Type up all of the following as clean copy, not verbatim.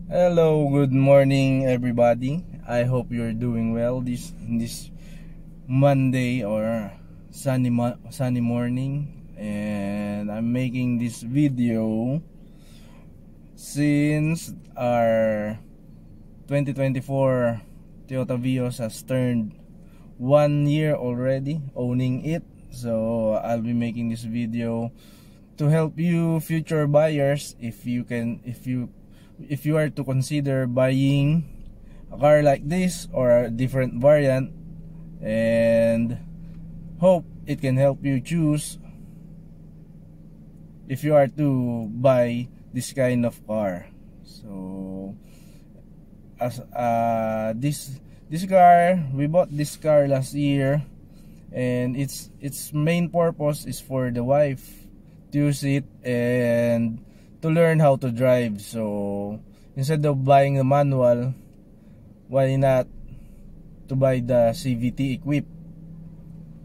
Hello, good morning everybody. I hope you're doing well this Monday or sunny morning, and I'm making this video since our 2024 Toyota Vios has turned 1 year already owning it. So I'll be making this video to help you future buyers if you are to consider buying a car like this or a different variant, and hope it can help you choose if you are to buy this kind of car. So as this car, we bought this car last year, and its main purpose is for the wife to use it and to learn how to drive. So instead of buying the manual, why not to buy the CVT equipped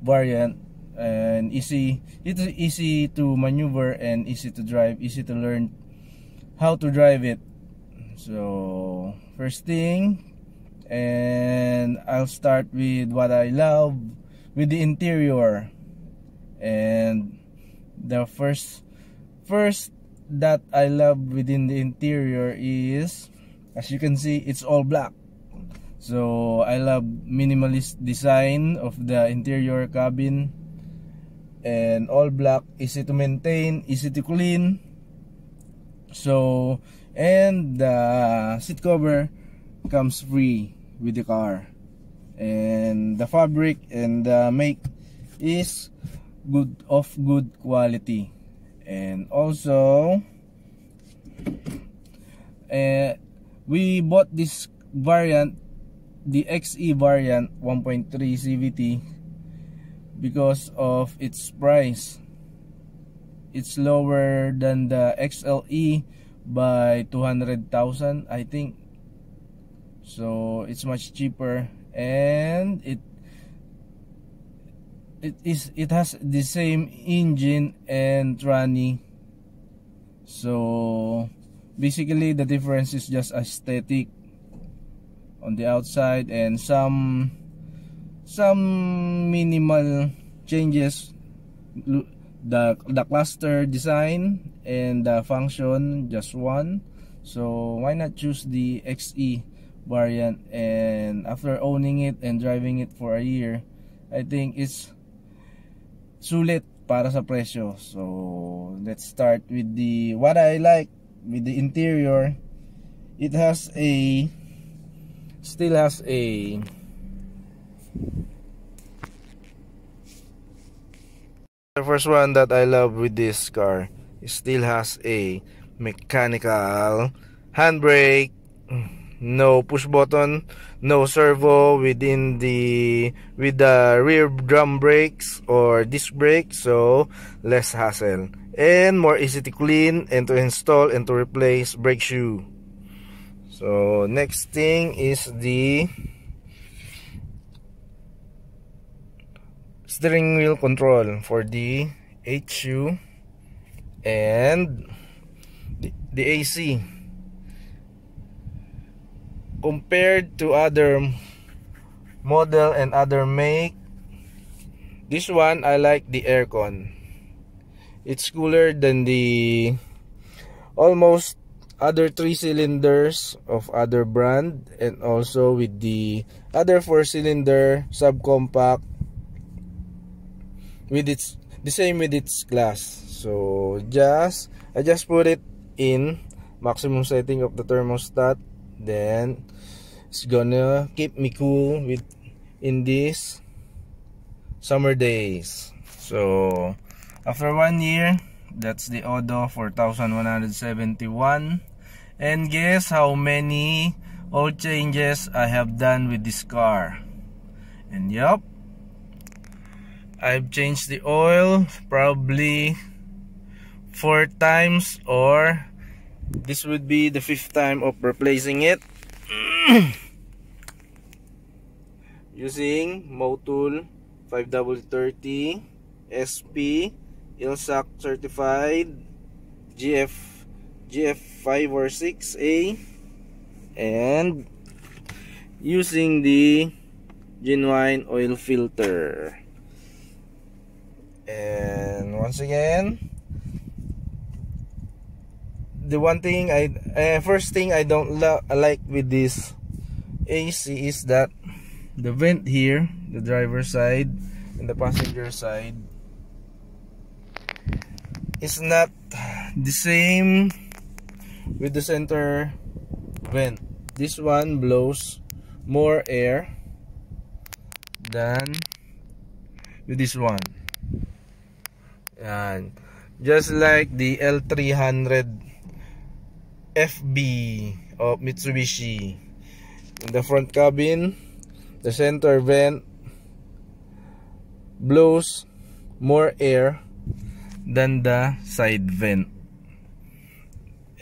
variant, and it's easy to maneuver and easy to drive, easy to learn how to drive it. So first thing, and I'll start with what I love with the interior. And the first that I love within the interior is, as you can see, it's all black. So I love minimalist design of the interior cabin, and all black, easy to maintain, easy to clean. So, and the seat cover comes free with the car, and the fabric and the make is good quality. And also we bought this variant, the XE variant 1.3 CVT, because of its price. It's lower than the XLE by 200,000, I think. So it's much cheaper, and it has the same engine and tranny. So basically the difference is just aesthetic on the outside, and some minimal changes, the cluster design and the function, just one. So why not choose the XE variant? And after owning it and driving it for a year, I think it's sulit para sa presyo. So let's start with the what I like with the interior. It still has a the first one that I love with this car, it still has a mechanical handbrake. No push button, no servo with the rear drum brakes or disc brake, so less hassle and more easy to clean and to install and to replace brake shoe. So next thing is the steering wheel control for the HU and the AC. Compared to other model and other make, this one I like the aircon. It's cooler than the almost other 3 cylinders of other brand, and also with the other 4-cylinder subcompact with its the same with its glass. So I just put it in maximum setting of the thermostat, then it's gonna keep me cool in these summer days. So after 1 year, that's the Odo 4171. And guess how many oil changes I have done with this car? And yup, I've changed the oil probably 4 times, or this would be the 5th time of replacing it using Motul 5W30 SP ILSAC certified GF5 or 6A and using the genuine oil filter. And once again, the first thing I don't like with this AC is that the vent here, the driver's side and the passenger side, is not the same with the center vent. This one blows more air than with this one. And just like the L300 FB of Mitsubishi, in the front cabin, the center vent blows more air than the side vent.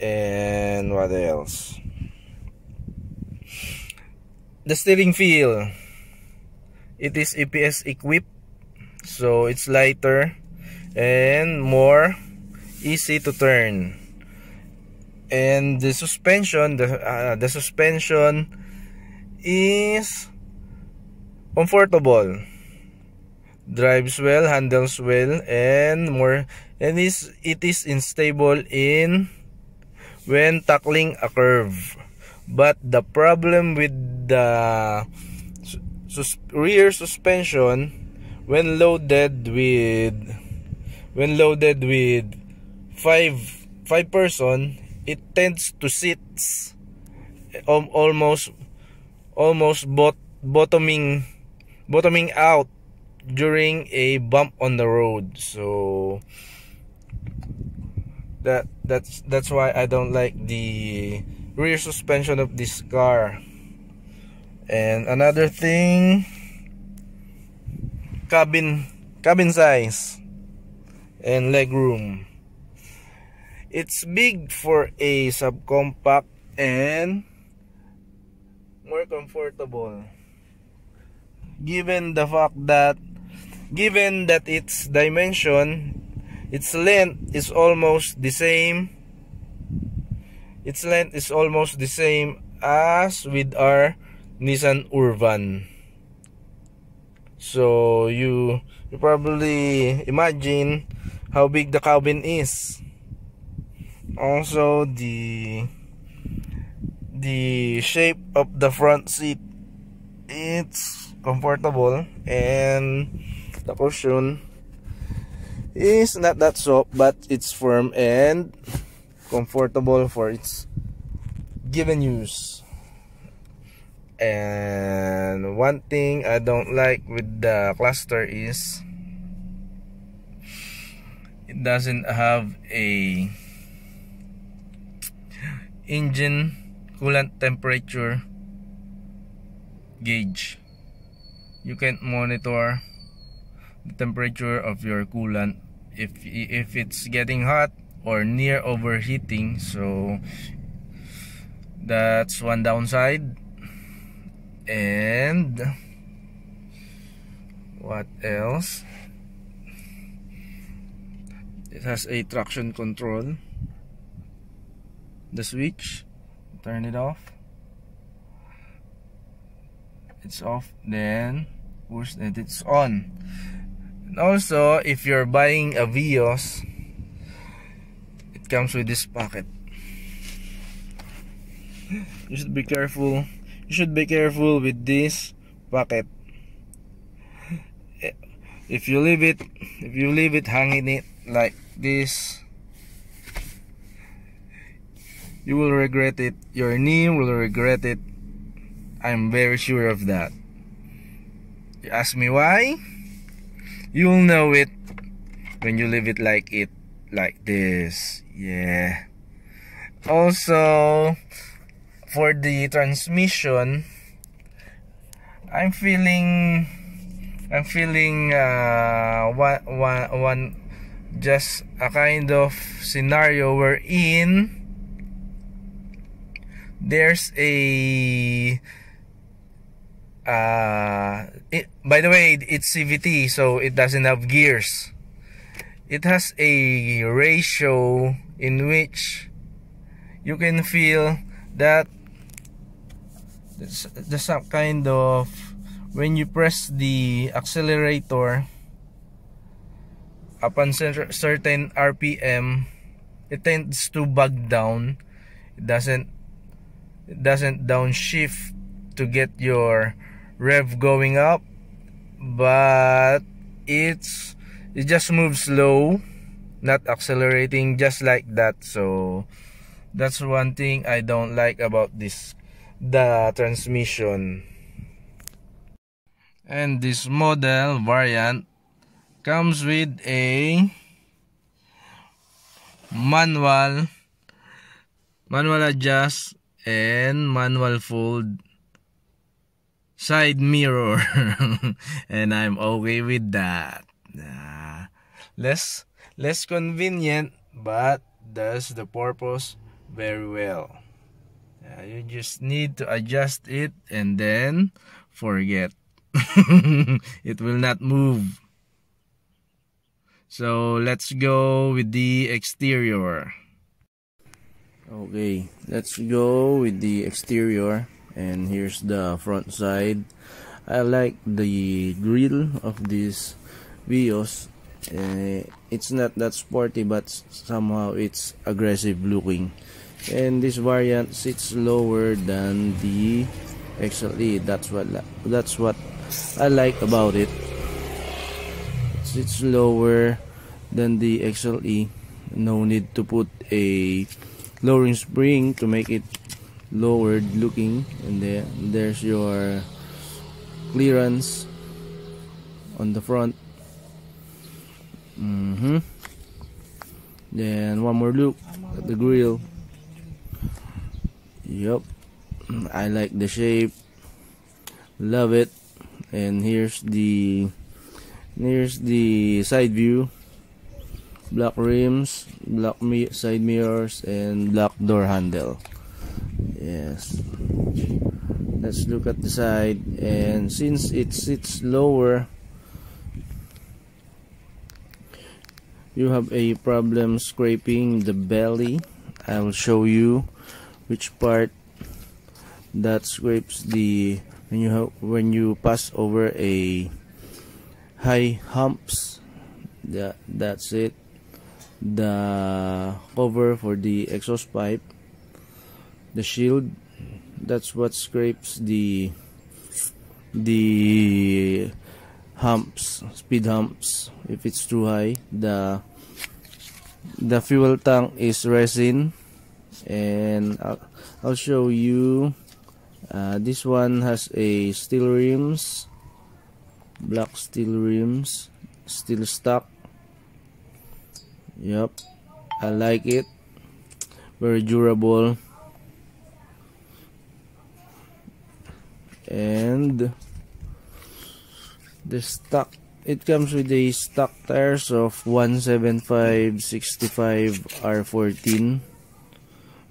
And what else? The steering feel, it is EPS equipped, so it's lighter and more easy to turn. And the suspension, the suspension is comfortable, drives well, handles well, and more. And it is unstable when tackling a curve. But the problem with the rear suspension, when loaded with five person, it tends to sit almost bottoming out during a bump on the road. So that's why I don't like the rear suspension of this car. And another thing, cabin size and legroom. It's big for a subcompact and more comfortable, given that its dimension, its length is almost the same. Its length is almost the same as with our Nissan Urban. So you probably imagine how big the cabin is. Also, the shape of the front seat, it's comfortable, and the cushion is not that soft, but it's firm and comfortable for its given use. And one thing I don't like with the Cluster is it doesn't have a engine coolant temperature gauge. You can't monitor the temperature of your coolant if it's getting hot or near overheating. So that's one downside. And what else? It has a traction control. The switch, turn it off, it's off, then push and it's on. And also, if you're buying a Vios, it comes with this pocket. You should be careful. You should be careful with this pocket. If you leave it hanging it like this, you will regret it. Your knee will regret it. I'm very sure of that. You ask me why? You'll know it when you leave it like this. Yeah. Also, for the transmission, I'm feeling one just a kind of scenario wherein there's a by the way, it's CVT, so it doesn't have gears. It has a ratio in which you can feel that There's some kind of, when you press the accelerator upon certain RPM, it tends to bug down. It doesn't downshift to get your rev going up, but it just moves slow, not accelerating just like that. So that's one thing I don't like about the transmission. And this model variant comes with a manual adjust and manual fold side mirror. And I'm okay with that. Less convenient, but does the purpose very well. You just need to adjust it and then forget. It will not move. So let's go with the exterior. Okay, let's go with the exterior. And here's the front side. I like the grille of this Vios. It's not that sporty, but somehow it's aggressive looking. And this variant sits lower than the XLE. That's what I like about it. It sits lower than the XLE. No need to put a lowering spring to make it lowered looking. And there's your clearance on the front. Then one more look at the grille. Yup, I like the shape, love it. And here's the side view. Black rims, black side mirrors, and black door handle. Yes, let's look at the side. And since it sits lower, you have a problem scraping the belly. I will show you which part that scrapes when you pass over a high humps. That's it. The cover for the exhaust pipe, the shield, that's what scrapes the humps, speed humps, if it's too high. The fuel tank is resin, and I'll show you. This one has a steel rims, black steel rims, steel stock. Yep, I like it, very durable. And the stock, it comes with a stock tires of 175/65 R14,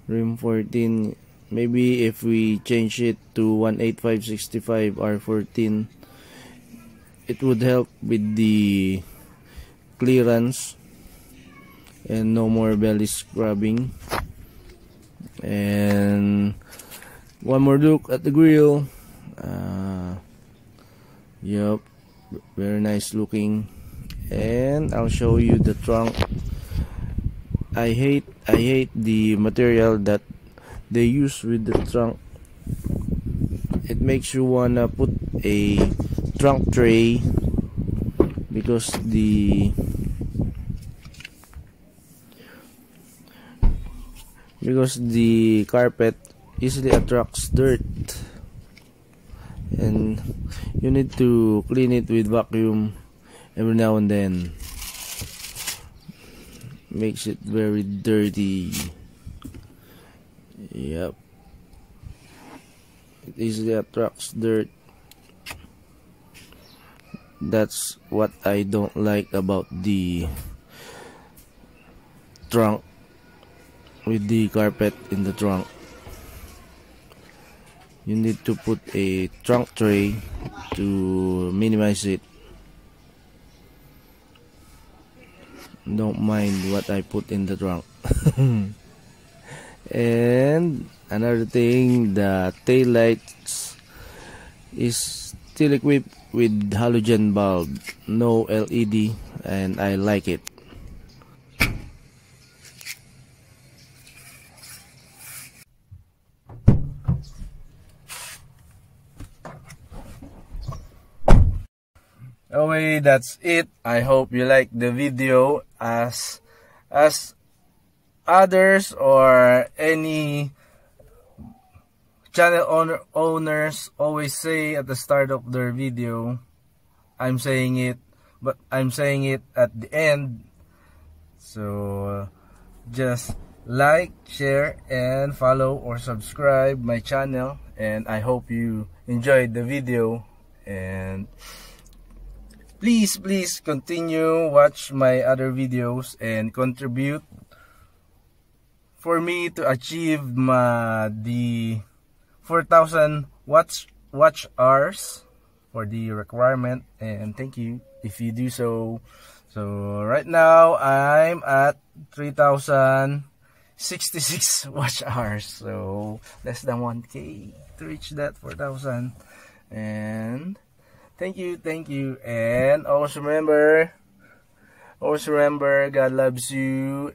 rim 14. Maybe if we change it to 185/65 R14, it would help with the clearance and no more belly scrubbing. And one more look at the grille. Yup, very nice looking. And I'll show you the trunk. I hate the material that they use with the trunk. It makes you wanna put a trunk tray, because the carpet easily attracts dirt, and you need to clean it with vacuum every now and then. Makes it very dirty. Yep, it easily attracts dirt. That's what I don't like about the trunk, with the carpet in the trunk. You need to put a trunk tray to minimize it. Don't mind what I put in the trunk. And another thing, the tail lights is still equipped with halogen bulb, no LED, and I like it. Okay, that's it. I hope you like the video as others or any channel owners always say at the start of their video. I'm saying it, but I'm saying it at the end. So just like, share, and follow or subscribe my channel, and I hope you enjoyed the video. And please continue watch my other videos and contribute for me to achieve the 4,000 watch hours for the requirement. And thank you if you do so. So right now I'm at 3,066 watch hours, so less than 1K to reach that 4,000. And thank you, and always remember, God loves you.